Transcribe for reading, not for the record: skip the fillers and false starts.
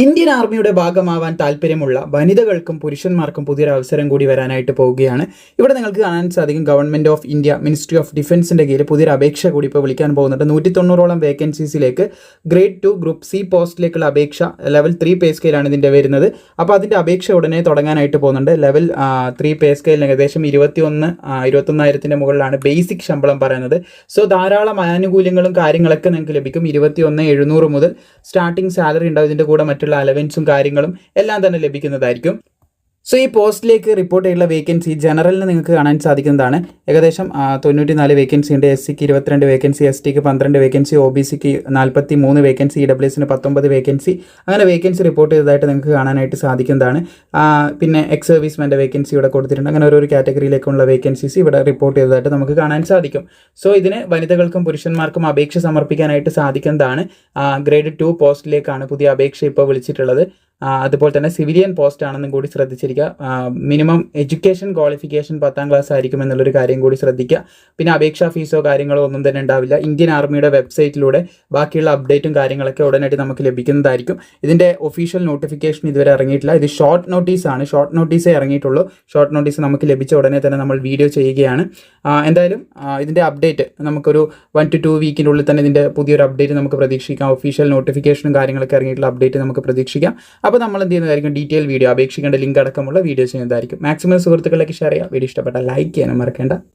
Indian ആർമിയുടെ ഭാഗമാവാൻ താല്പര്യമുള്ള വനിതകൾക്കും പുരുഷന്മാർക്കും പുതിയൊരു അവസരം കൂടി വരാനായിട്ട് പോവുകയാണ്. ഇവിടെ നിങ്ങൾക്ക് കാണാൻ സാധിക്കും government of India ministry of ഡിഫൻസിൻ്റെ കീഴിൽ പുതിയൊരു അപേക്ഷ കൂടി ഇപ്പോൾ വിളിക്കാൻ പോകുന്നുണ്ട്. 190ഓളം വേക്കൻസീസിലേക്ക് ഗ്രേഡ് 2 ഗ്രൂപ്പ് സി പോസ്റ്റിലേക്കുള്ള അപേക്ഷ ലെവൽ 3 പേ സ്കെയിലാണ് ഇതിൻ്റെ വരുന്നത്. അപ്പോൾ അതിൻ്റെ അപേക്ഷ ഉടനെ തുടങ്ങാനായിട്ട് പോകുന്നുണ്ട്. ലെവൽ 3 പേ സ്കെയിലിന് ഏകദേശം 21,000 മുകളിലാണ് ബേസിക് ശമ്പളം പറയുന്നത്. സോ ധാരാളം ആനുകൂല്യങ്ങളും കാര്യങ്ങളൊക്കെ നിങ്ങൾക്ക് ലഭിക്കും. 21,700 മുതൽ സ്റ്റാർട്ടിംഗ് സാലറി ഉണ്ടാവും. ഇതിൻ്റെ കൂടെ മറ്റുള്ള അലവൻസും കാര്യങ്ങളും എല്ലാം തന്നെ ലഭിക്കുന്നതായിരിക്കും. സോ ഈ പോസ്റ്റിലേക്ക് റിപ്പോർട്ട് ചെയ്തുള്ള വേക്കൻസി ജനറലിന് നിങ്ങൾക്ക് കാണാൻ സാധിക്കുന്നതാണ്. ഏകദേശം 94 വേക്കൻസി ഉണ്ട്. എസ് സിക്ക് 22 vacancy, S tick 12 vacancy, O B സിക്ക് 43 വേക്കൻസി, ഇ ഡബ്ല്യു എസിന് 19 വേക്കൻസി, അങ്ങനെ വേക്കൻസി റിപ്പോർട്ട് ചെയ്തതായിട്ട് നിങ്ങൾക്ക് കാണാനായിട്ട് സാധിക്കുന്നതാണ്. പിന്നെ എക്സ് സർവീസ്മാൻ്റെ വേക്കൻസി ഇവിടെ കൊടുത്തിട്ടുണ്ട്. അങ്ങനെ ഓരോ കാറ്റഗറിയിലേക്കുള്ള വേക്കൻസീസ് ഇവിടെ റിപ്പോർട്ട് ചെയ്തതായിട്ട് നമുക്ക് കാണാൻ സാധിക്കും. സോ ഇതിന് വനിതകൾക്കും പുരുഷന്മാർക്കും അപേക്ഷ സമർപ്പിക്കാനായിട്ട് സാധിക്കുന്നതാണ്. ഗ്രേഡ് 2 പോസ്റ്റിലേക്കാണ് പുതിയ അപേക്ഷ ഇപ്പോൾ വിളിച്ചിട്ടുള്ളത്. അതുപോലെ തന്നെ സിവിലിയൻ പോസ്റ്റ് ആണെന്നും കൂടി ശ്രദ്ധിച്ചിരിക്കുക. മിനിമം എഡ്യൂക്കേഷൻ ക്വാളിഫിക്കേഷൻ 10ാം ക്ലാസ് ആയിരിക്കും എന്നുള്ളൊരു കാര്യം കൂടി ശ്രദ്ധിക്കുക. പിന്നെ അപേക്ഷാ ഫീസോ കാര്യങ്ങളോ ഒന്നും തന്നെ ഉണ്ടാവില്ല. ഇന്ത്യൻ ആർമിയുടെ വെബ്സൈറ്റിലൂടെ ബാക്കിയുള്ള അപ്ഡേറ്റും കാര്യങ്ങളൊക്കെ ഉടനടി നമുക്ക് ലഭിക്കുന്നതായിരിക്കും. ഇതിൻ്റെ ഒഫീഷ്യൽ നോട്ടിഫിക്കേഷൻ ഇതുവരെ ഇറങ്ങിയിട്ടില്ല. ഇത് ഷോർട്ട് നോട്ടീസാണ്. ഷോർട്ട് നോട്ടീസേ ഇറങ്ങിയിട്ടുള്ളൂ. ഷോർട്ട് നോട്ടീസ് നമുക്ക് ലഭിച്ച ഉടനെ തന്നെ നമ്മൾ വീഡിയോ ചെയ്യുകയാണ്. എന്തായാലും ഇതിൻ്റെ അപ്ഡേറ്റ് നമുക്കൊരു 1 to 2 വീക്കിൻ്റെ ഉള്ളിൽ തന്നെ ഇതിൻ്റെ പുതിയൊരു അപ്ഡേറ്റ് നമുക്ക് പ്രതീക്ഷിക്കാം. ഒഫീഷ്യൽ നോട്ടിഫിക്കേഷനും കാര്യങ്ങളൊക്കെ ഇറങ്ങിയിട്ടുള്ള അപ്ഡേറ്റ് നമുക്ക് പ്രതീക്ഷിക്കാം. അപ്പോൾ നമ്മൾ എന്ത് ചെയ്യുന്നതായിരിക്കും, ഡീറ്റെയിൽ വീഡിയോ, അപേക്ഷിക്കേണ്ട ലിങ്ക് അടക്കമുള്ള വീഡിയോ ചെയ്യുന്നതായിരിക്കും. മാക്സിമം സുഹൃത്തുക്കളിലേക്ക് ഷെയർ ചെയ്യുക. വീഡിയോ ഇഷ്ടപ്പെട്ടാൽ ലൈക്ക് ചെയ്യാനും മറക്കേണ്ട.